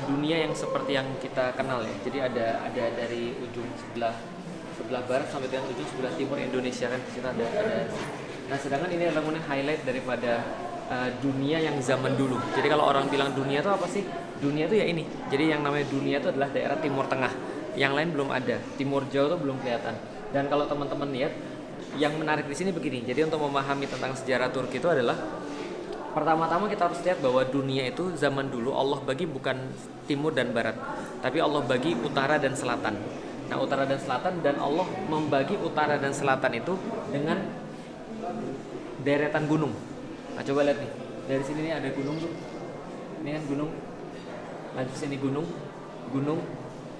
dunia yang seperti yang kita kenal ya. Jadi ada dari ujung sebelah barat sampai dengan ujung sebelah timur Indonesia kan, di situ ada. Nah, sedangkan ini adalah kemudian highlight daripada dunia yang zaman dulu. Jadi kalau orang bilang dunia itu apa sih? Dunia itu ya ini. Jadi yang namanya dunia itu adalah daerah Timur Tengah. Yang lain belum ada. Timur Jauh itu belum kelihatan. Dan kalau teman-teman lihat, yang menarik di sini begini. Jadi untuk memahami tentang sejarah Turki itu adalah pertama-tama kita harus lihat bahwa dunia itu zaman dulu Allah bagi bukan timur dan barat, tapi Allah bagi utara dan selatan. Nah, utara dan selatan, dan Allah membagi utara dan selatan itu dengan deretan gunung. Nah, coba lihat nih. Dari sini nih ada gunung tuh. Ini kan gunung. Lanjut sini gunung,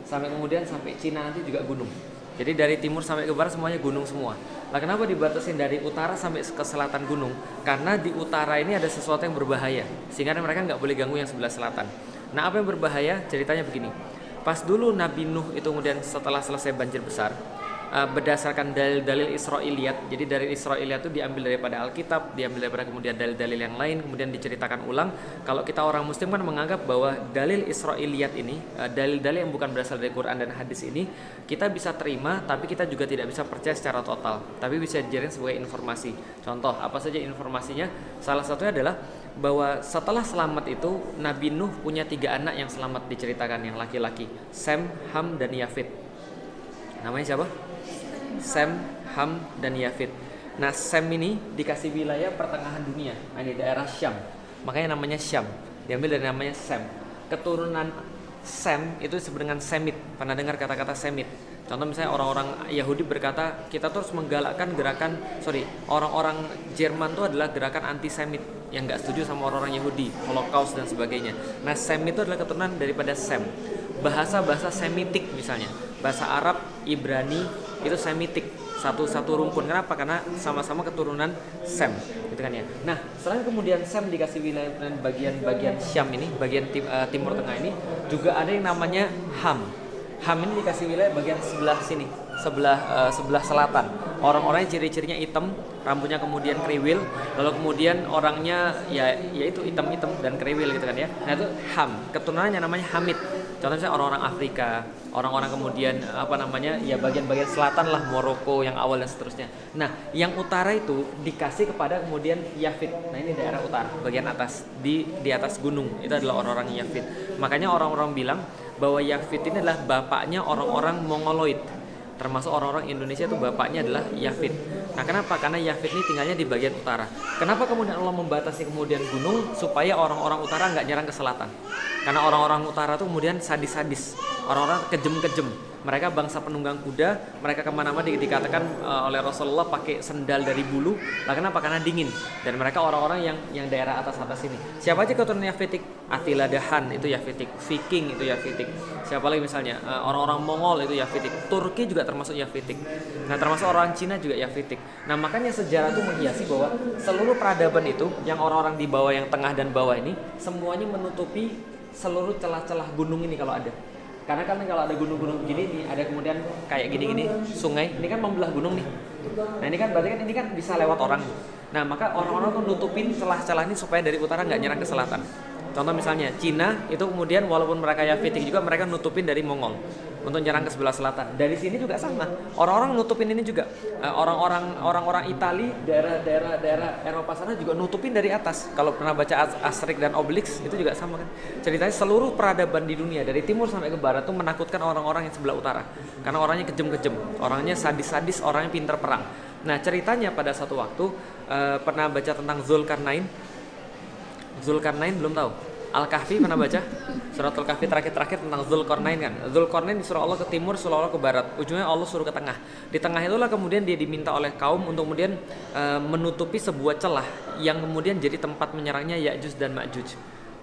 sampai kemudian sampai Cina nanti juga gunung. Jadi dari timur sampai ke barat semuanya gunung semua. Nah, kenapa dibatasin dari utara sampai ke selatan gunung? Karena di utara ini ada sesuatu yang berbahaya, sehingga mereka nggak boleh ganggu yang sebelah selatan. Nah, apa yang berbahaya? Ceritanya begini. Pas dulu Nabi Nuh itu kemudian setelah selesai banjir besar, berdasarkan dalil-dalil Israiliyat. Jadi dari Israiliyat itu diambil daripada Alkitab, diambil daripada kemudian dalil-dalil yang lain, kemudian diceritakan ulang. Kalau kita orang Muslim kan menganggap bahwa dalil Israiliyat ini, dalil-dalil yang bukan berasal dari Quran dan hadis ini, kita bisa terima, tapi kita juga tidak bisa percaya secara total. Tapi bisa dijadikan sebagai informasi. Contoh, apa saja informasinya? Salah satunya adalah bahwa setelah selamat itu Nabi Nuh punya 3 anak yang selamat diceritakan, yang laki-laki, Sem, Ham, dan Yafid. Namanya siapa? Sem, Ham, dan Yafid. Nah, Sem ini dikasih wilayah pertengahan dunia. Nah, ini daerah Syam. Makanya namanya Syam. Diambil dari namanya Sem. Keturunan Sem itu disebut dengan Semit. Pernah dengar kata-kata Semit? Contoh misalnya orang-orang Yahudi berkata, kita terus menggalakkan orang-orang Jerman itu adalah gerakan anti-Semit yang nggak setuju sama orang-orang Yahudi, Holocaust dan sebagainya. Nah, Sem itu adalah keturunan daripada Sem. Bahasa-bahasa Semitik misalnya, bahasa Arab, Ibrani itu Semitik, satu rumpun. Kenapa? Karena sama-sama keturunan Sem, gitu kan ya. Nah, selain kemudian Sem dikasih wilayah dan bagian Syam ini, bagian timur tengah ini, juga ada yang namanya Ham. Ham ini dikasih wilayah bagian sebelah sini, sebelah selatan. Orang-orangnya ciri-cirinya hitam, rambutnya kemudian kriwil, lalu kemudian orangnya yaitu hitam-hitam dan kriwil gitu kan ya. Nah, itu Ham. Keturunannya namanya Hamid. Contohnya misalnya orang-orang Afrika, orang-orang kemudian bagian-bagian selatan lah, Maroko yang awal dan seterusnya. Nah, yang utara itu dikasih kepada kemudian Yafid. Nah, ini daerah utara, bagian atas di atas gunung. Itu adalah orang-orang Yafid. Makanya orang-orang bilang bahwa Yafid ini adalah bapaknya orang-orang Mongoloid. Termasuk orang-orang Indonesia itu bapaknya adalah Yafid. Nah, kenapa? Karena Yafid ini tinggalnya di bagian utara. Kenapa kemudian Allah membatasi kemudian gunung? Supaya orang-orang utara nggak nyerang ke selatan. Karena orang-orang utara itu kemudian sadis-sadis, orang-orang kejem-kejem. Mereka bangsa penunggang kuda, mereka kemana-mana dikatakan oleh Rasulullah pakai sendal dari bulu. Lah, kenapa? Karena dingin. Dan mereka orang-orang yang daerah atas-atas ini. Siapa aja keturunan Yafitik? Attila Dahan itu Yafitik, Viking itu Yafitik. Siapa lagi misalnya? Orang-orang Mongol itu Yafitik. Turki juga termasuk Yafitik. Nah, termasuk orang Cina juga Yafitik. Nah, makanya sejarah itu menghiasi bahwa seluruh peradaban itu, yang orang-orang di bawah, yang tengah dan bawah ini, semuanya menutupi seluruh celah-celah gunung ini kalau ada. Karena kan kalau ada gunung-gunung begini nih, ada kemudian kayak gini-gini sungai, ini kan membelah gunung nih. Nah, ini kan berarti kan ini kan bisa lewat orang. Nah, maka orang-orang tuh nutupin celah-celah ini supaya dari utara nggak nyerang ke selatan. Contoh misalnya Cina itu kemudian walaupun mereka Yafitik juga, mereka nutupin dari Mongol untuk nyerang ke sebelah selatan. Dari sini juga sama. Orang-orang nutupin ini juga. Orang-orang Itali, daerah Eropa sana juga nutupin dari atas. Kalau pernah baca Asterix dan Obelix itu juga sama kan. Ceritanya seluruh peradaban di dunia dari timur sampai ke barat tuh menakutkan orang-orang yang sebelah utara. Karena orangnya kejem-kejem, orangnya sadis-sadis, orangnya pintar perang. Nah, ceritanya pada satu waktu pernah baca tentang Zulkarnain belum tahu? Al-Kahfi pernah baca? Surat Al-Kahfi terakhir tentang Zulkarnain kan. Zulkarnain disuruh Allah ke timur, suruh Allah ke barat. Ujungnya Allah suruh ke tengah. Di tengah itulah kemudian dia diminta oleh kaum untuk kemudian menutupi sebuah celah yang kemudian jadi tempat menyerangnya Ya'juj dan Ma'juj.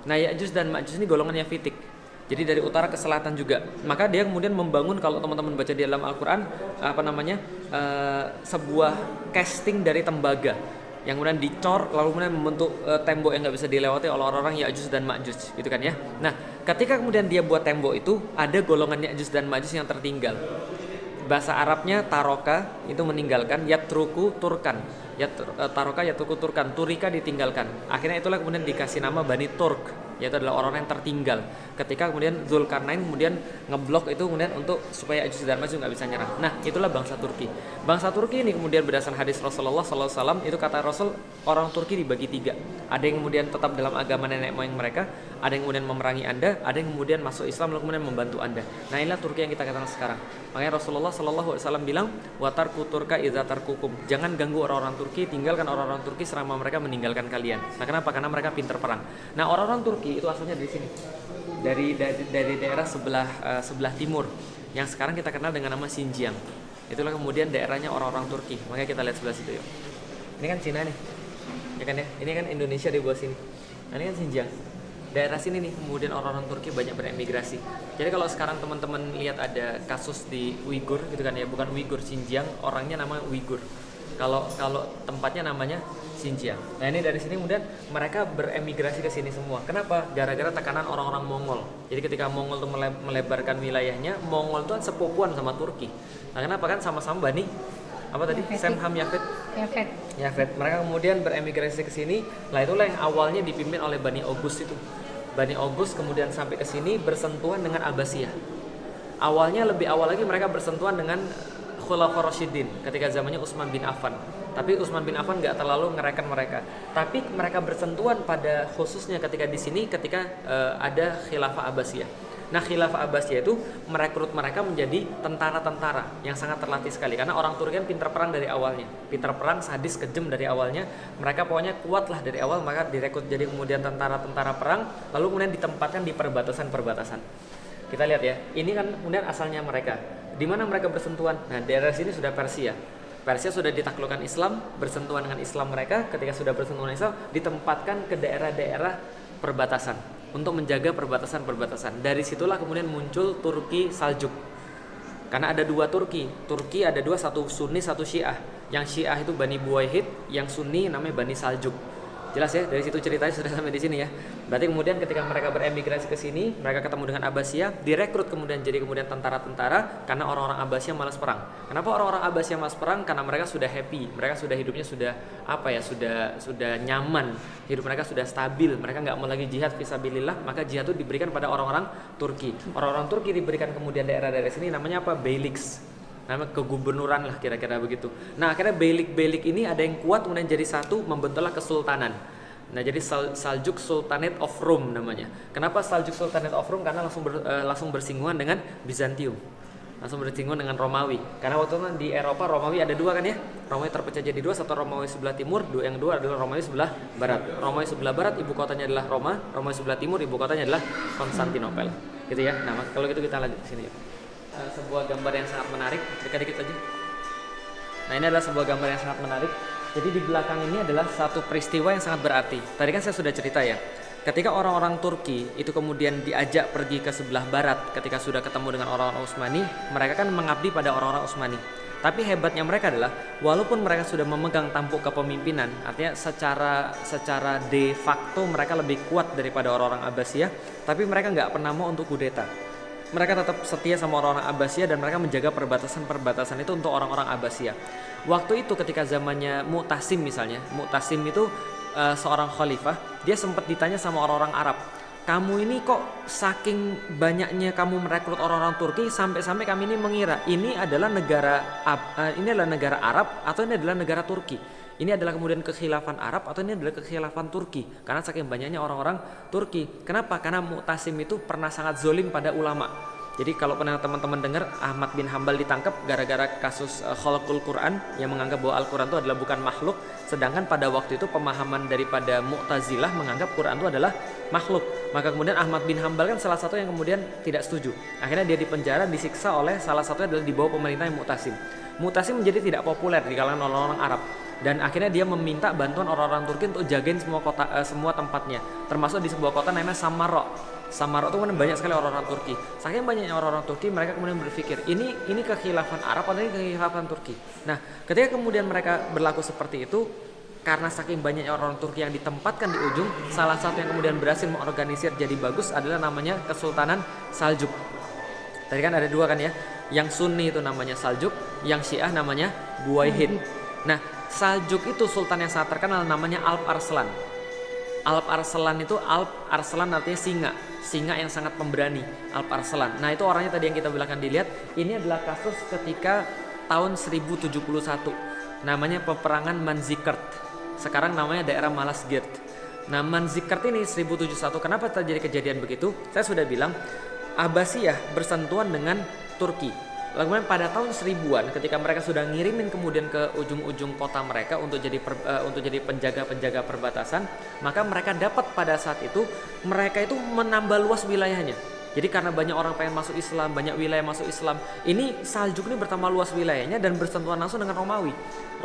Nah, Ya'juj dan Ma'juj ini golongan Yafitik. Jadi dari utara ke selatan juga. Maka dia kemudian membangun, kalau teman-teman baca di dalam Al-Qur'an, sebuah casting dari tembaga yang kemudian dicor, lalu kemudian membentuk tembok yang nggak bisa dilewati oleh orang-orang Ya'juj dan Ma'juj, gitu kan ya. Nah, ketika kemudian dia buat tembok itu, ada golongan Ya'juj dan Ma'juj yang tertinggal. Bahasa Arabnya taroka itu meninggalkan, yatruku turkan, taroka yatruku turkan, turika ditinggalkan. Akhirnya itulah kemudian dikasih nama Bani Turk, yaitu adalah orang yang tertinggal. ketika kemudian Zulkarnain kemudian ngeblok itu kemudian untuk supaya Ya'juj dan Ma'juj nggak bisa nyerang. Nah, itulah bangsa Turki. Bangsa Turki ini kemudian berdasarkan hadis Rasulullah SAW, itu kata Rasul, orang Turki dibagi 3. Ada yang kemudian tetap dalam agama nenek moyang mereka, ada yang kemudian memerangi Anda, ada yang kemudian masuk Islam lalu kemudian membantu Anda. Nah, inilah Turki yang kita katakan sekarang. Makanya Rasulullah SAW bilang, watarku turka idza tarkukum. Jangan ganggu orang-orang Turki, tinggalkan orang-orang Turki selama mereka meninggalkan kalian. Nah, kenapa? Karena mereka pintar perang. Nah, orang-orang Turki itu asalnya dari sini. Dari daerah sebelah timur yang sekarang kita kenal dengan nama Xinjiang. Itulah kemudian daerahnya orang-orang Turki. Makanya kita lihat sebelah situ yuk. Ini kan Cina nih. Ya kan ya? Ini kan Indonesia di bawah sini. Nah, ini kan Xinjiang. Daerah sini nih kemudian orang-orang Turki banyak beremigrasi. Jadi kalau sekarang teman-teman lihat ada kasus di Uighur gitu kan ya, bukan Uighur, Xinjiang, orangnya namanya Uighur. Kalau tempatnya namanya Xinjiang. Nah, ini dari sini kemudian mereka beremigrasi ke sini semua. Kenapa? Gara-gara tekanan orang-orang Mongol. Jadi ketika Mongol itu melebarkan wilayahnya, Mongol itu kan sepupuan sama Turki. Nah, kenapa? Kan sama-sama Bani apa tadi? Sem, Ham, Yafet. Mereka kemudian beremigrasi ke sini. Lah itulah yang awalnya dipimpin oleh Bani August itu. Bani August kemudian sampai ke sini bersentuhan dengan Abbasiyah. Awalnya lebih awal lagi mereka bersentuhan dengan Khulafaur Rasyidin ketika zamannya Utsman bin Affan. Tapi Utsman bin Affan nggak terlalu ngereken mereka. Tapi mereka bersentuhan pada khususnya ketika di sini ketika ada Khilafah Abbasiyah. Nah, Khilafah Abbasiyah itu merekrut mereka menjadi tentara-tentara yang sangat terlatih sekali. Karena orang Turki kan pintar perang dari awalnya. Pintar perang, sadis, kejam dari awalnya. Mereka pokoknya kuat lah dari awal, maka direkrut jadi kemudian tentara-tentara perang. Lalu kemudian ditempatkan di perbatasan-perbatasan. Kita lihat ya, ini kan kemudian asalnya mereka. Di mana mereka bersentuhan? Nah, daerah sini sudah Persia. Persia sudah ditaklukkan Islam, bersentuhan dengan Islam mereka. Ketika sudah bersentuhan Islam, ditempatkan ke daerah-daerah perbatasan untuk menjaga perbatasan-perbatasan. Dari situlah kemudian muncul Turki Saljuk. Karena ada 2 Turki. Turki ada 2, satu Sunni, satu Syiah. Yang Syiah itu Bani Buwayhid, yang Sunni namanya Bani Saljuk. Jelas ya, dari situ ceritanya sudah sampai di sini ya. Berarti kemudian ketika mereka beremigrasi ke sini, mereka ketemu dengan Abbasiyah, direkrut kemudian jadi kemudian tentara-tentara karena orang-orang Abbasiyah malas perang. Kenapa orang-orang Abbasiyah malas perang? Karena mereka sudah happy, mereka sudah hidupnya sudah sudah nyaman, hidup mereka sudah stabil, mereka nggak mau lagi jihad fisabilillah, maka jihad itu diberikan pada orang-orang Turki. Orang-orang Turki diberikan kemudian daerah-daerah sini namanya apa? Beyliks. Nama kegubernuran lah kira-kira begitu. Nah, akhirnya beylik ini ada yang kuat kemudian jadi satu, membentuklah kesultanan. Nah, jadi Saljuk Sultanate of Rome namanya. Kenapa Saljuk Sultanate of Rome? Karena langsung bersinggungan dengan Bizantium. Langsung bersinggungan dengan Romawi. Karena waktu itu di Eropa Romawi ada 2 kan ya. Romawi terpecah jadi 2, satu Romawi sebelah timur, yang kedua adalah Romawi sebelah barat. Romawi sebelah barat ibu kotanya adalah Roma, Romawi sebelah timur ibu kotanya adalah Konstantinopel. Gitu ya. Nah, kalau gitu kita lanjut ke sini ya. Sebuah gambar yang sangat menarik, dikit-dikit aja. Nah, ini adalah sebuah gambar yang sangat menarik. Jadi di belakang ini adalah satu peristiwa yang sangat berarti. Tadi kan saya sudah cerita ya, ketika orang-orang Turki itu kemudian diajak pergi ke sebelah barat, ketika sudah ketemu dengan orang-orang Utsmani, mereka kan mengabdi pada orang-orang Utsmani. Tapi hebatnya mereka adalah, walaupun mereka sudah memegang tampuk kepemimpinan, artinya secara de facto mereka lebih kuat daripada orang-orang Abbasiyah, tapi mereka nggak pernah mau untuk kudeta. Mereka tetap setia sama orang-orang Abbasiyah dan mereka menjaga perbatasan-perbatasan itu untuk orang-orang Abbasiyah. Waktu itu ketika zamannya Mu'tasim misalnya, Mu'tasim itu seorang khalifah, dia sempat ditanya sama orang-orang Arab, kamu ini kok saking banyaknya kamu merekrut orang-orang Turki sampai-sampai kami ini mengira ini adalah negara Arab atau ini adalah negara Turki. Ini adalah kemudian kekhilafan Arab atau ini adalah kekhilafan Turki. Karena saking banyaknya orang-orang Turki. Kenapa? Karena Mu'tasim itu pernah sangat zolim pada ulama. Jadi kalau pernah teman-teman dengar Ahmad bin Hambal ditangkap gara-gara kasus khalqul Quran, yang menganggap bahwa Al-Quran itu adalah bukan makhluk. Sedangkan pada waktu itu pemahaman daripada Mu'tazilah menganggap Quran itu adalah makhluk. Maka kemudian Ahmad bin Hambal kan salah satu yang kemudian tidak setuju. Akhirnya dia dipenjara, disiksa oleh salah satunya adalah di bawah pemerintahan Mu'tasim. Mu'tasim menjadi tidak populer di kalangan orang-orang Arab. Dan akhirnya dia meminta bantuan orang-orang Turki untuk jagain semua tempatnya, termasuk di sebuah kota namanya Samarra. Samarra itu kemudian banyak sekali orang-orang Turki. Saking banyaknya orang-orang Turki, mereka kemudian berpikir ini kekhilafan Arab atau ini kekhilafan Turki. Nah, ketika kemudian mereka berlaku seperti itu, karena saking banyaknya orang Turki yang ditempatkan di ujung, salah satu yang kemudian berhasil mengorganisir jadi bagus adalah namanya Kesultanan Saljuk. Tadi kan ada 2 kan ya, yang Sunni itu namanya Saljuk, yang Syiah namanya Buwayhid. Nah, Saljuk itu sultan yang sangat terkenal namanya Alp Arslan. Alp Arslan itu Alp Arslan artinya singa. Singa yang sangat pemberani, Alp Arslan. Nah, itu orangnya tadi yang kita belakang dilihat. Ini adalah kasus ketika tahun 1071. Namanya peperangan Manzikert. Sekarang namanya daerah Malazgirt. Nah, Manzikert ini 1071. Kenapa terjadi kejadian begitu? Saya sudah bilang Abbasiyah bersentuhan dengan Turki. Lalu kemudian pada tahun 1000-an ketika mereka sudah ngirimin kemudian ke ujung-ujung kota mereka untuk jadi penjaga-penjaga perbatasan, maka mereka dapat pada saat itu mereka itu menambah luas wilayahnya. Jadi karena banyak orang pengen masuk Islam, banyak wilayah masuk Islam, ini Saljuk ini bertambah luas wilayahnya dan bersentuhan langsung dengan Romawi.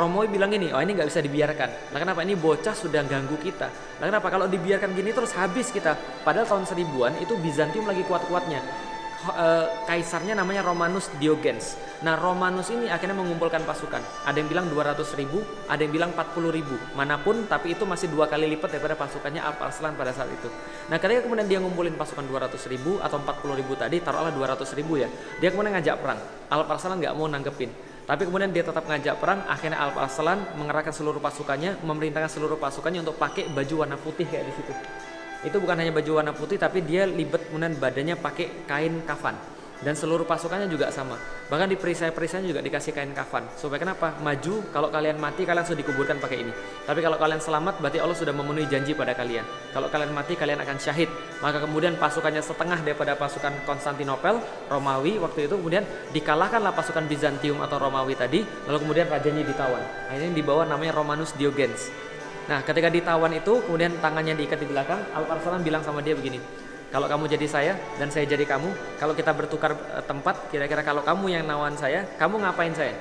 Romawi bilang gini, oh ini nggak bisa dibiarkan. Nah, kenapa? Ini bocah sudah ganggu kita. Nah, kenapa? Kalau dibiarkan gini terus habis kita. Padahal tahun 1000-an itu Bizantium lagi kuat-kuatnya. Kaisarnya namanya Romanus Diogenes. Nah, Romanus ini akhirnya mengumpulkan pasukan. Ada yang bilang 200.000, ada yang bilang 40.000. Manapun, tapi itu masih 2 kali lipat daripada pasukannya Alp Arslan pada saat itu. Nah, ketika kemudian dia ngumpulin pasukan 200.000 atau 40.000 tadi, taruhlah 200.000 ya. Dia kemudian ngajak perang. Alp Arslan nggak mau nanggepin. Tapi kemudian dia tetap ngajak perang. Akhirnya Alp Arslan mengerahkan seluruh pasukannya, memerintahkan seluruh pasukannya untuk pakai baju warna putih kayak di situ. Itu bukan hanya baju warna putih, tapi dia libet kemudian badannya pakai kain kafan. Dan seluruh pasukannya juga sama. Bahkan di perisai-perisainya juga dikasih kain kafan. Supaya kenapa? Maju, kalau kalian mati kalian sudah dikuburkan pakai ini. Tapi kalau kalian selamat berarti Allah sudah memenuhi janji pada kalian. Kalau kalian mati kalian akan syahid. Maka kemudian pasukannya setengah daripada pasukan Konstantinopel, Romawi waktu itu, kemudian dikalahkanlah pasukan Bizantium atau Romawi tadi. Lalu kemudian rajanya ditawan. Nah, ini dibawa namanya Romanus Diogenes. Nah, ketika ditawan itu, kemudian tangannya diikat di belakang. Alp Arslan bilang sama dia begini, kalau kamu jadi saya dan saya jadi kamu, kalau kita bertukar tempat, kira-kira kalau kamu yang nawan saya, kamu ngapain saya?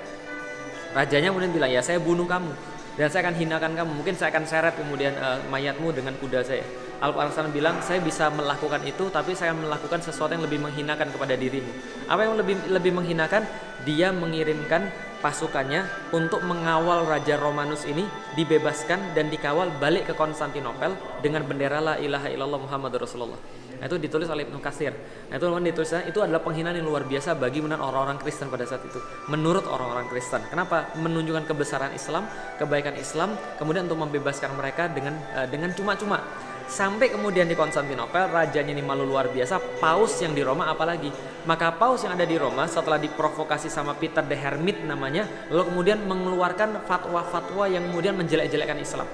Rajanya kemudian bilang, ya saya bunuh kamu dan saya akan hinakan kamu. Mungkin saya akan seret kemudian mayatmu dengan kuda saya. Alp Arslan bilang, saya bisa melakukan itu, tapi saya melakukan sesuatu yang lebih menghinakan kepada dirimu. Apa yang lebih menghinakan? Dia mengirimkan pasukannya untuk mengawal Raja Romanus ini dibebaskan dan dikawal balik ke Konstantinopel dengan bendera la ilaha illallah Muhammadur Rasulullah. Nah, itu ditulis oleh Ibnu Katsir. Nah, itu ditulisnya itu adalah penghinaan yang luar biasa bagi orang-orang Kristen pada saat itu. Menurut orang-orang Kristen. Kenapa? Menunjukkan kebesaran Islam, kebaikan Islam, kemudian untuk membebaskan mereka dengan cuma-cuma. Sampai kemudian di Konstantinopel, rajanya ini malu luar biasa, paus yang di Roma apalagi. Maka paus yang ada di Roma setelah diprovokasi sama Peter the Hermit namanya, lalu kemudian mengeluarkan fatwa-fatwa yang kemudian menjelek-jelekkan Islam.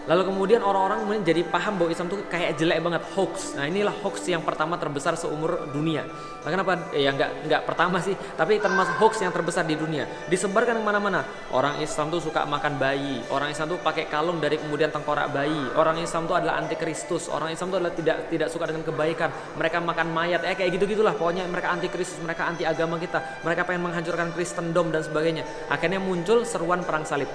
Lalu kemudian orang-orang kemudian jadi paham bahwa Islam itu kayak jelek banget, hoax. Nah, inilah hoax yang pertama terbesar seumur dunia. Nah, kenapa? Ya nggak pertama sih, tapi termasuk hoax yang terbesar di dunia. Disebarkan kemana-mana. Orang Islam tuh suka makan bayi. Orang Islam tuh pakai kalung dari kemudian tengkorak bayi. Orang Islam tuh adalah anti Kristus. Orang Islam tuh adalah tidak suka dengan kebaikan. Mereka makan mayat. Kayak gitu-gitulah. Pokoknya mereka anti Kristus, mereka anti agama kita. Mereka pengen menghancurkan Kristendom dan sebagainya. Akhirnya muncul seruan perang salib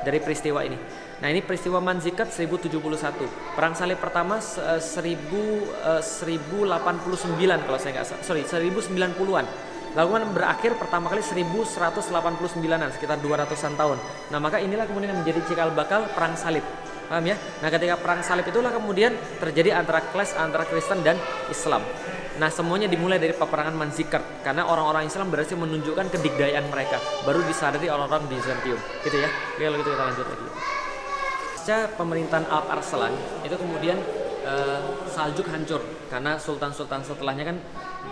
dari peristiwa ini. Nah, ini peristiwa Manzikert 1071. Perang salib pertama 1089 kalau saya nggak salah. 1090-an. Lalu kemudian berakhir pertama kali 1189-an, sekitar 200-an tahun. Nah, maka inilah kemudian yang menjadi cikal bakal perang salib. Paham ya? Nah, ketika perang salib itulah kemudian terjadi antara Kristen dan Islam. Nah, semuanya dimulai dari peperangan Manzikert karena orang-orang Islam berhasil menunjukkan kedikdayaan mereka, baru disadari orang-orang Bizantium. Gitu ya. Oke, kalau gitu kita lanjut lagi. Pasca pemerintahan Alp Arslan itu kemudian Saljuk hancur karena sultan-sultan setelahnya kan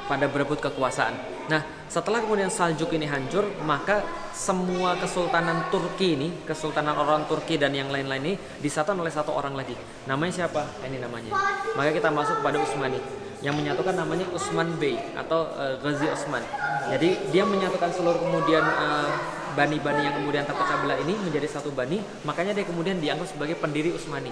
pada berebut kekuasaan. Nah, setelah kemudian Saljuk ini hancur, maka semua kesultanan Turki ini, kesultanan orang Turki dan yang lain-lain ini disatukan oleh satu orang lagi. Namanya siapa? Ini namanya. Maka kita masuk pada Utsmani. Yang menyatukan namanya Utsman Bey atau Ghazi Utsman. Jadi dia menyatukan seluruh kemudian bani-bani yang kemudian terpecah belah ini menjadi satu bani, makanya dia kemudian dianggap sebagai pendiri Utsmani.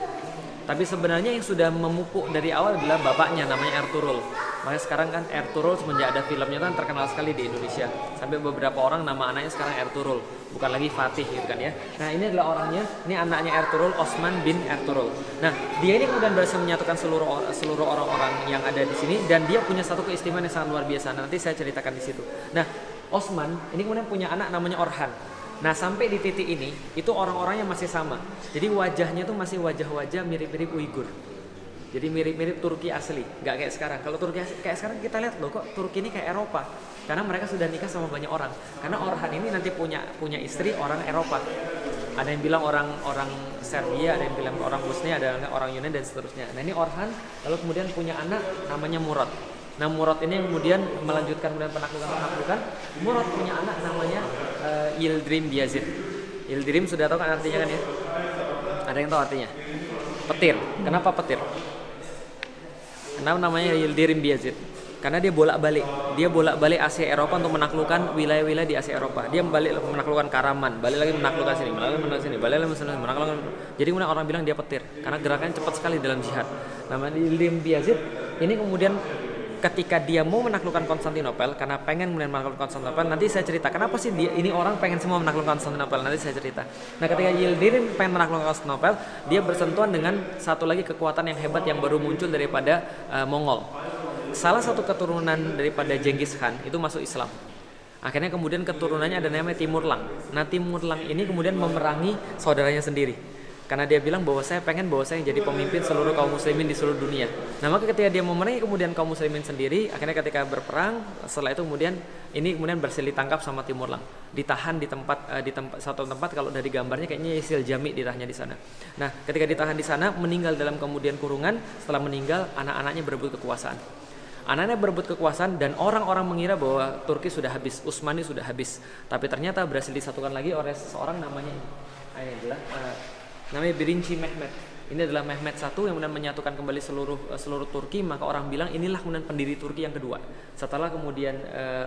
Tapi sebenarnya yang sudah memupuk dari awal adalah bapaknya namanya Ertuğrul. Makanya sekarang kan Ertuğrul semenjak ada filmnya kan terkenal sekali di Indonesia. Sampai beberapa orang nama anaknya sekarang Ertuğrul, bukan lagi Fatih gitu kan ya. Nah, ini adalah orangnya, ini anaknya Ertuğrul, Osman bin Ertuğrul. Nah, dia ini kemudian berhasil menyatukan seluruh orang-orang yang ada di sini dan dia punya satu keistimewaan yang sangat luar biasa. Nah, nanti saya ceritakan di situ. Nah, Osman ini kemudian punya anak namanya Orhan. Nah, sampai di titik ini itu orang-orangnya masih sama. Jadi wajahnya tuh masih wajah-wajah mirip-mirip Uighur. Jadi mirip-mirip Turki asli, nggak kayak sekarang. Kalau Turki kayak sekarang kita lihat loh, kok Turki ini kayak Eropa. Karena mereka sudah nikah sama banyak orang. Karena Orhan ini nanti punya istri orang Eropa. Ada yang bilang orang Serbia, ada yang bilang orang Bosnia, ada yang bilang orang Yunani dan seterusnya. Nah ini Orhan lalu kemudian punya anak namanya Murad. Nah Murad ini kemudian melanjutkan kemudian penaklukan. Murad punya anak namanya Yildirim Biyazid. Yildirim sudah tahu kan artinya kan ya? Ada yang tahu artinya? Petir. Kenapa petir? Kenapa namanya Yildirim Biyazid? Karena dia bolak-balik Asia Eropa untuk menaklukkan wilayah-wilayah di Asia Eropa. Dia balik menaklukkan Karaman, balik lagi menaklukkan sini, balik lagi menaklukkan. Jadi kemudian orang bilang dia petir karena gerakannya cepat sekali dalam jihad. Namanya Yildirim Biyazid. Ini kemudian ketika dia mau menaklukkan Konstantinopel, karena pengen kemudian menaklukkan Konstantinopel, nanti saya cerita kenapa sih ini orang pengen semua menaklukkan Konstantinopel, nanti saya cerita. Nah ketika Yildirim pengen menaklukkan Konstantinopel, dia bersentuhan dengan satu lagi kekuatan yang hebat yang baru muncul daripada Mongol. Salah satu keturunan daripada Genghis Khan itu masuk Islam. Akhirnya kemudian keturunannya ada namanya Timurlang. Nah Timurlang ini kemudian memerangi saudaranya sendiri. Karena dia bilang bahwa saya pengen jadi pemimpin seluruh kaum muslimin di seluruh dunia. Nah maka ketika dia memerangi kemudian kaum muslimin sendiri, akhirnya ketika berperang, setelah itu kemudian berhasil ditangkap sama Timurlang, ditahan di satu tempat. Kalau dari gambarnya kayaknya Isil Jami ditahannya di sana. Nah ketika ditahan di sana, meninggal dalam kemudian kurungan. Setelah meninggal, anak-anaknya berebut kekuasaan. Anaknya berebut kekuasaan dan orang-orang mengira bahwa Turki sudah habis, Utsmani sudah habis. Tapi ternyata berhasil disatukan lagi oleh seseorang namanya Birinci Mehmet. Ini adalah Mehmet I yang kemudian menyatukan kembali seluruh Turki. Maka orang bilang inilah kemudian pendiri Turki yang kedua. Setelah kemudian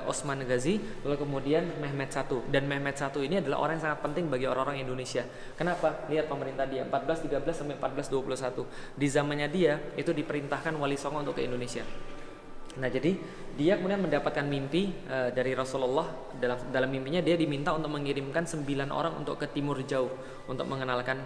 Osman Ghazi, lalu kemudian Mehmet I. Dan Mehmet I ini adalah orang yang sangat penting bagi orang-orang Indonesia. Kenapa? Lihat pemerintah dia 1413 sampai 1421. Di zamannya dia itu diperintahkan Wali Songo untuk ke Indonesia. Nah jadi dia kemudian mendapatkan mimpi dari Rasulullah. Dalam mimpinya dia diminta untuk mengirimkan 9 orang untuk ke timur jauh untuk mengenalkan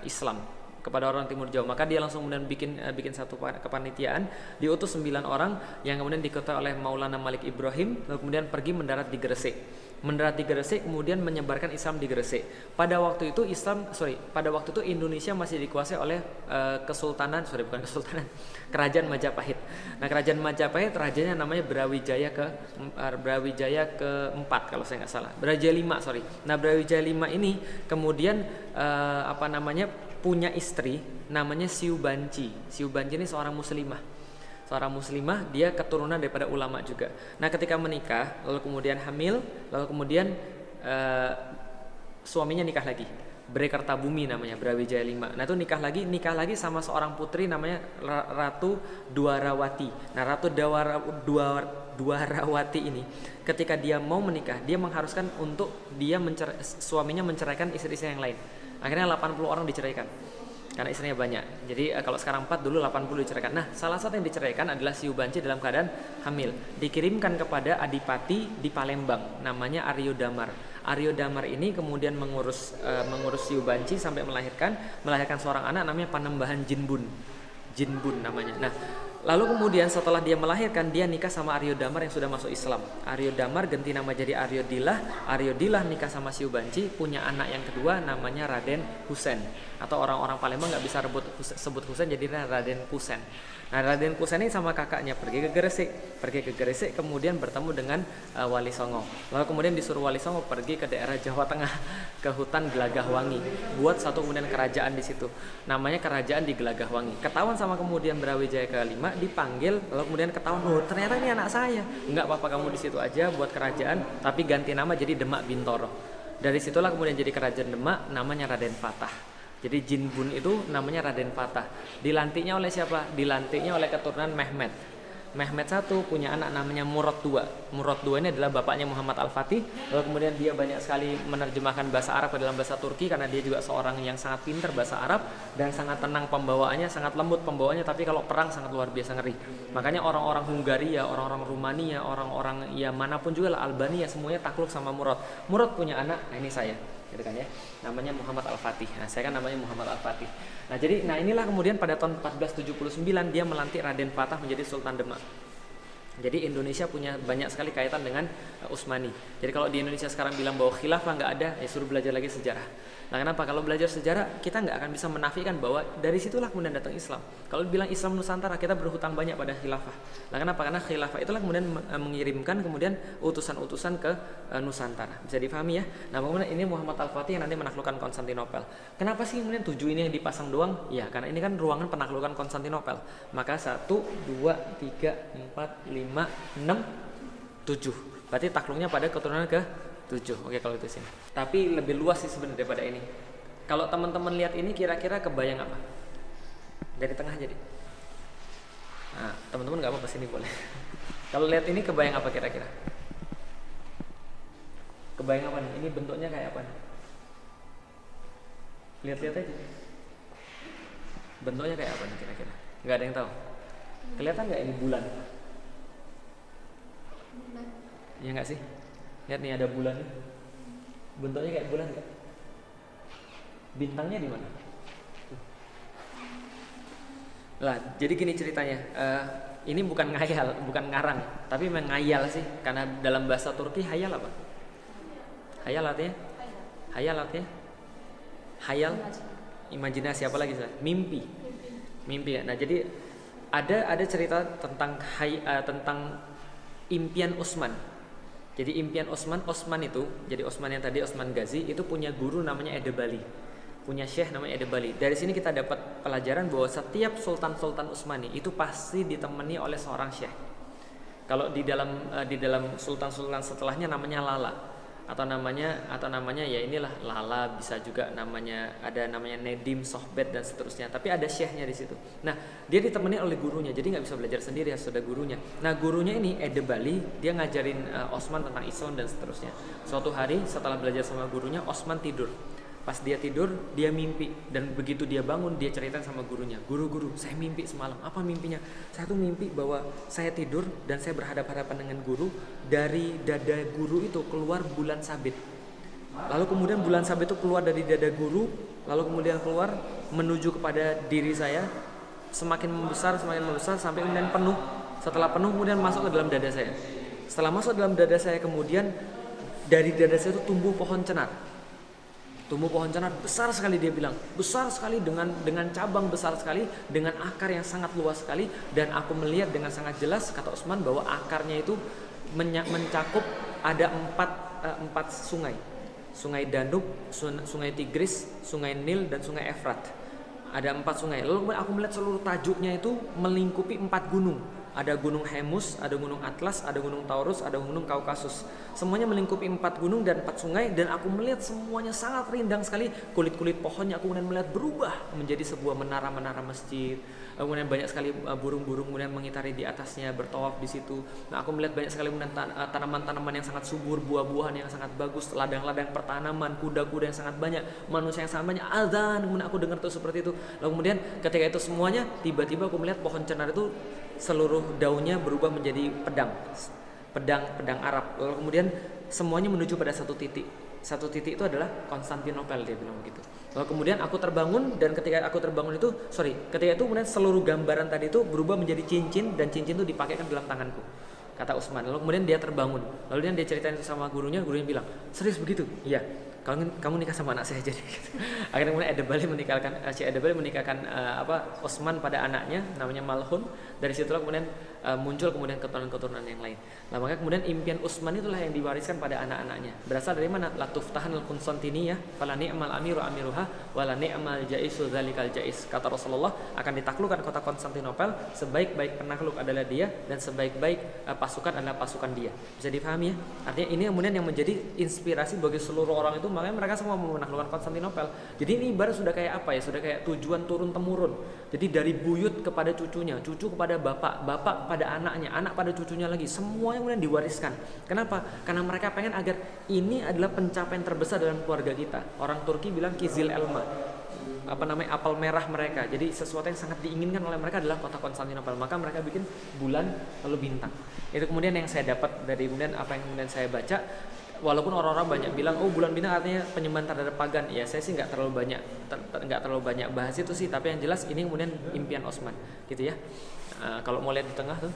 Islam kepada orang timur jauh. Maka dia langsung kemudian bikin satu kepanitiaan, diutus 9 orang yang kemudian diketuai oleh Maulana Malik Ibrahim, lalu kemudian pergi mendarat di Gresik. Kemudian menyebarkan Islam di Gresik. Pada waktu itu Indonesia masih dikuasai oleh Kerajaan Majapahit. Nah, Kerajaan Majapahit rajanya namanya Brawijaya keempat kalau saya nggak salah. Brawijaya V. Nah, Brawijaya V ini kemudian punya istri namanya Siubanci. Siubanci ini seorang muslimah, dia keturunan daripada ulama juga. Nah ketika menikah, lalu kemudian hamil, lalu kemudian suaminya nikah lagi. Brekertabumi namanya, Brawijaya V. Nah itu nikah lagi sama seorang putri namanya Ratu Dwarawati. Nah Ratu Dwarawati ini ketika dia mau menikah, dia mengharuskan untuk suaminya menceraikan istri-istri yang lain. Akhirnya 80 orang diceraikan karena istrinya banyak. Jadi kalau sekarang 4, dulu 80 diceraikan. Nah salah satu yang diceraikan adalah Siubanci dalam keadaan hamil. Dikirimkan kepada adipati di Palembang namanya Aryo Damar. Aryo Damar ini kemudian mengurus Siubanci sampai melahirkan seorang anak namanya Panembahan Jinbun namanya. Nah lalu kemudian setelah dia melahirkan, dia nikah sama Aryo Damar yang sudah masuk Islam. Aryo Damar ganti nama jadi Aryo Dilah. Aryo Dilah nikah sama Siubanci, punya anak yang kedua namanya Raden Husein. Atau orang-orang Palembang nggak bisa sebut Husein, jadi Raden Kusen. Nah Raden Kusen ini sama kakaknya pergi ke Gresik, kemudian bertemu dengan Wali Songo. Lalu kemudian disuruh Wali Songo pergi ke daerah Jawa Tengah, ke hutan Gelagahwangi, buat satu kemudian kerajaan di situ. Namanya kerajaan di Gelagahwangi. Ketahuan sama kemudian Brawijaya ke-5, dipanggil, lalu kemudian ketahuan, ternyata ini anak saya. Enggak apa-apa, kamu di situ aja buat kerajaan, tapi ganti nama jadi Demak Bintoro. Dari situlah kemudian jadi kerajaan Demak, namanya Raden Fatah. Jadi Jinbun itu namanya Raden Fatah. Dilantiknya oleh siapa? Dilantiknya oleh keturunan Mehmet. Mehmet I punya anak namanya Murad II. Murad II ini adalah bapaknya Muhammad Al-Fatih. Lalu kemudian dia banyak sekali menerjemahkan bahasa Arab ke dalam bahasa Turki karena dia juga seorang yang sangat pintar bahasa Arab dan sangat tenang pembawaannya, sangat lembut pembawaannya, tapi kalau perang sangat luar biasa ngeri. Makanya orang-orang Hungaria, orang-orang Rumania, orang-orang ya manapun juga lah, Albania, semuanya takluk sama Murad. Murad punya anak, nah ini saya, gitu kan ya. Namanya Muhammad Al-Fatih. Nah, saya kan namanya Muhammad Al-Fatih. Nah inilah kemudian pada tahun 1479 dia melantik Raden Fatah menjadi Sultan Demak. Jadi Indonesia punya banyak sekali kaitan dengan Utsmani. Jadi kalau di Indonesia sekarang bilang bahwa khilafah nggak ada, ya suruh belajar lagi sejarah. Nah kenapa? Kalau belajar sejarah kita nggak akan bisa menafikan bahwa dari situlah kemudian datang Islam. Kalau bilang Islam Nusantara, kita berhutang banyak pada khilafah. Nah kenapa? Karena khilafah itulah kemudian mengirimkan kemudian utusan-utusan ke Nusantara. Bisa dipahami ya? Nah kemudian ini Muhammad Al-Fatih yang nanti menaklukkan Konstantinopel. Kenapa sih kemudian 7 ini yang dipasang doang? Ya karena ini kan ruangan penaklukan Konstantinopel. Maka 1, 2, 3, 4, 5, 6, 7. Berarti takluknya pada keturunan ke 7. Oke kalau itu sini. Tapi lebih luas sih sebenarnya daripada ini. Kalau teman-teman lihat ini kira-kira kebayang apa? Dari tengah jadi. Nah, teman-teman nggak apa-apa sini boleh. Kalau lihat ini kebayang apa kira-kira? Kebayang apa nih? Ini bentuknya kayak apa nih? Lihat-lihat aja. Bentuknya kayak apa nih kira-kira? Nggak ada yang tahu. Kelihatan nggak ini bulan? Iya nggak sih? Lihat nih ada bulan. Bentuknya kayak bulan nggak? Bintangnya di mana? Lah, jadi gini ceritanya. Ini bukan ngayal, bukan ngarang, tapi mengayal sih. Karena dalam bahasa Turki hayal apa? Hayal artinya? Hayal artinya? Hayal, imajinasi apa lagi? Mimpi. Mimpi ya. Nah jadi ada cerita tentang impian Utsman. Jadi impian Utsman itu, jadi Utsman yang tadi Utsman Ghazi itu punya guru namanya Edebali, punya syekh namanya Edebali. Dari sini kita dapat pelajaran bahwa setiap sultan-sultan Utsmani itu pasti ditemani oleh seorang syekh. Kalau di dalam sultan-sultan setelahnya namanya Lala atau namanya ya inilah Lala, bisa juga namanya Nedim, Sohbet dan seterusnya. Tapi ada syekhnya di situ. Nah dia ditemani oleh gurunya, jadi nggak bisa belajar sendiri, harus ada gurunya. Nah gurunya ini Edebali, dia ngajarin Utsman tentang Islam dan seterusnya. Suatu hari setelah belajar sama gurunya, Utsman tidur. Pas dia tidur, dia mimpi. Dan begitu dia bangun, dia cerita sama gurunya, Guru, saya mimpi semalam. Apa mimpinya? Saya tuh mimpi bahwa saya tidur dan saya berhadapan-hadapan dengan guru. Dari dada guru itu keluar bulan sabit. Lalu kemudian bulan sabit itu keluar dari dada guru, lalu kemudian keluar menuju kepada diri saya, semakin membesar sampai kemudian penuh. Setelah penuh kemudian masuk ke dalam dada saya. Setelah masuk dalam dada saya, kemudian dari dada saya itu tumbuh pohon cenar. Tumbuh pohon cenar besar sekali, dia bilang besar sekali, dengan cabang besar sekali, dengan akar yang sangat luas sekali. Dan aku melihat dengan sangat jelas, kata Utsman, bahwa akarnya itu mencakup ada empat sungai. Sungai Danub, sungai Tigris, sungai Nil, dan sungai Efrat. Ada 4 sungai. Lalu aku melihat seluruh tajuknya itu melingkupi 4 gunung. Ada gunung Hemus, ada gunung Atlas, ada gunung Taurus, ada gunung Kaukasus. Semuanya melingkupi 4 gunung dan 4 sungai. Dan aku melihat semuanya sangat rindang sekali. Kulit-kulit pohonnya aku kemudian melihat berubah menjadi sebuah menara-menara masjid. Kemudian banyak sekali burung-burung kemudian mengitari di atasnya, bertawaf di situ. Nah aku melihat banyak sekali kemudian tanaman-tanaman yang sangat subur, buah-buahan yang sangat bagus, ladang-ladang pertanaman, kuda-kuda yang sangat banyak, manusia yang sangat banyak. Azan, kemudian aku dengar tuh seperti itu. Lalu kemudian ketika itu semuanya, tiba-tiba aku melihat pohon cenar itu seluruh daunnya berubah menjadi pedang Arab. Lalu kemudian semuanya menuju pada satu titik. Satu titik itu adalah Konstantinopel, dia bilang begitu. Lalu kemudian aku terbangun, dan ketika aku terbangun itu, ketika itu kemudian seluruh gambaran tadi itu berubah menjadi cincin, dan cincin itu dipakaikan dalam tanganku, kata Utsman. Lalu kemudian dia terbangun. Lalu dia ceritain itu sama gurunya bilang, serius begitu? Iya. Kamu nikah sama anak saya jadi. Akhirnya kemudian Syekh Edebali menikahkan Utsman pada anaknya namanya Malhun. Dari situlah kemudian muncul kemudian keturunan-keturunan yang lain. Nah, maka kemudian impian Utsman itulah yang diwariskan pada anak-anaknya. Berasal dari mana? La tuftahanul Konstantiniyah fala ni'mal amiru amiruha wala ni'mal jaisu dzalikal jais. Kata Rasulullah, akan ditaklukkan kota Konstantinopel, sebaik-baik penakluk adalah dia, dan sebaik-baik pasukan adalah pasukan dia. Bisa dipahami ya? Artinya ini kemudian yang menjadi inspirasi bagi seluruh orang itu, makanya mereka semua mau menaklukkan Konstantinopel. Jadi ini ibarat sudah kayak apa ya? Sudah kayak tujuan turun temurun. Jadi dari buyut kepada cucunya, cucu kepada bapak, bapak pada anaknya, anak pada cucunya lagi, semua yang kemudian diwariskan. Kenapa? Karena mereka pengen agar ini adalah pencapaian terbesar dalam keluarga kita. Orang Turki bilang kizil elma, apel merah mereka. Jadi sesuatu yang sangat diinginkan oleh mereka adalah kota Konstantinopel. Maka mereka bikin bulan lalu bintang. Itu kemudian yang saya dapat dari kemudian apa yang kemudian saya baca. Walaupun orang-orang banyak bilang, oh bulan bintang artinya penyembahan terhadap pagan. Ya saya sih nggak terlalu banyak bahas itu sih. Tapi yang jelas ini kemudian impian Utsman, gitu ya. Kalau mau lihat di tengah tuh,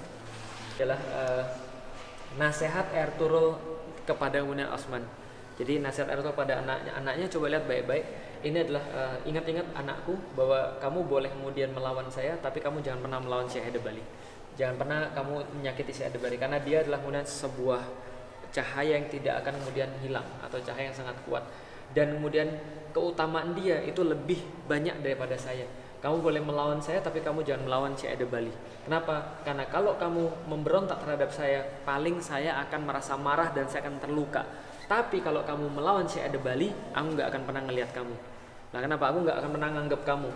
adalah nasihat Ertuğrul kepada kemudian Osman. Jadi nasihat Ertuğrul kepada anaknya coba lihat baik-baik. Ini adalah ingat-ingat anakku bahwa kamu boleh kemudian melawan saya, tapi kamu jangan pernah melawan Syekh Bali. Jangan pernah kamu menyakiti Syekh Bali karena dia adalah kemudian sebuah cahaya yang tidak akan kemudian hilang atau cahaya yang sangat kuat. Dan kemudian keutamaan dia itu lebih banyak daripada saya. Kamu boleh melawan saya tapi kamu jangan melawan Syekh Bali. Kenapa? Karena kalau kamu memberontak terhadap saya, paling saya akan merasa marah dan saya akan terluka. Tapi kalau kamu melawan Syekh Bali, aku nggak akan pernah ngelihat kamu. Nah, kenapa? Aku nggak akan pernah nganggap kamu.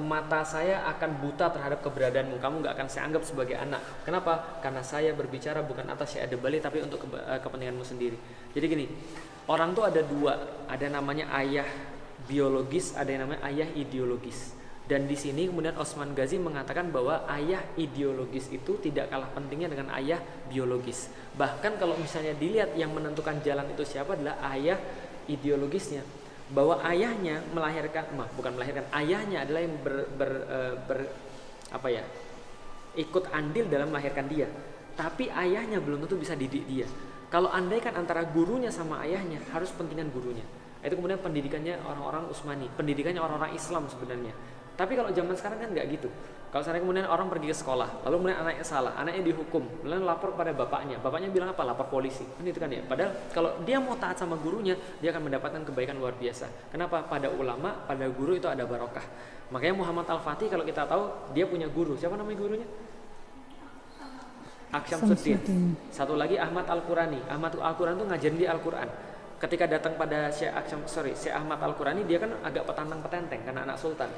Mata saya akan buta terhadap keberadaanmu. Kamu nggak akan saya anggap sebagai anak. Kenapa? Karena saya berbicara bukan atas Syekh Bali tapi untuk kepentinganmu sendiri. Jadi gini, orang tuh ada dua, ada namanya ayah biologis, ada yang namanya ayah ideologis. Dan di sini kemudian Osman Ghazi mengatakan bahwa ayah ideologis itu tidak kalah pentingnya dengan ayah biologis. Bahkan kalau misalnya dilihat yang menentukan jalan itu siapa adalah ayah ideologisnya. Bahwa ayahnya ayahnya adalah yang ikut andil dalam melahirkan dia. Tapi ayahnya belum tentu bisa didik dia. Kalau andaikan antara gurunya sama ayahnya, harus pentingan gurunya. Itu kemudian pendidikannya orang-orang Utsmani, pendidikannya orang-orang Islam sebenarnya. Tapi kalau zaman sekarang kan nggak gitu. Kalau sekarang kemudian orang pergi ke sekolah, lalu kemudian anaknya salah, anaknya dihukum, kemudian lapor pada bapaknya bilang apa? Lapor polisi. Kan itu kan ya. Padahal kalau dia mau taat sama gurunya, dia akan mendapatkan kebaikan luar biasa. Kenapa? Pada ulama, pada guru itu ada barokah. Makanya Muhammad Al-Fatih kalau kita tahu dia punya guru. Siapa namanya gurunya? Aksyamsuddin. Satu lagi Ahmad Al-Qurani. Ahmad Al-Qurani itu ngajarin di Al-Quran. Ketika datang pada Syekh Ahmad Al-Qurani, dia kan agak petantang-petenteng karena anak sultan.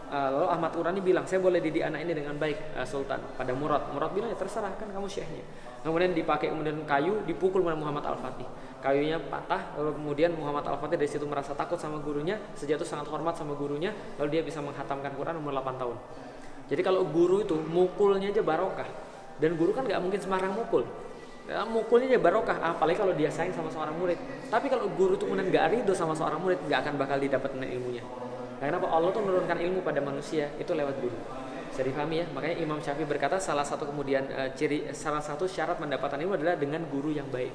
Lalu Ahmad Al-Qurani bilang, saya boleh didik anak ini dengan baik, Sultan. Pada Murad bilang, ya terserah, kan kamu syekhnya. Kemudian dipakai kemudian kayu, dipukul oleh Muhammad Al-Fatih. Kayunya patah, lalu kemudian Muhammad Al-Fatih dari situ merasa takut sama gurunya, sejak itu sangat hormat sama gurunya, lalu dia bisa menghatamkan Quran umur 8 tahun. Jadi kalau guru itu mukulnya aja barokah. Dan guru kan nggak mungkin sembarang mukul. Mukulnya aja barokah, apalagi kalau dia sayang sama seorang murid. Tapi kalau guru itu kemudian nggak ridho sama seorang murid, nggak akan bakal didapetin ilmunya. Karena Allah tuh menurunkan ilmu pada manusia itu lewat guru. Bisa dipahami ya? Makanya Imam Syafi'i berkata salah satu syarat mendapatkan ilmu adalah dengan guru yang baik.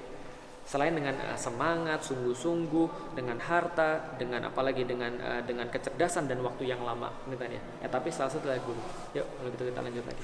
Selain dengan semangat, sungguh-sungguh, dengan harta, dengan apalagi dengan kecerdasan dan waktu yang lama, gitu ya. Tapi salah satu adalah guru. Yuk, kalau gitu kita lanjut lagi.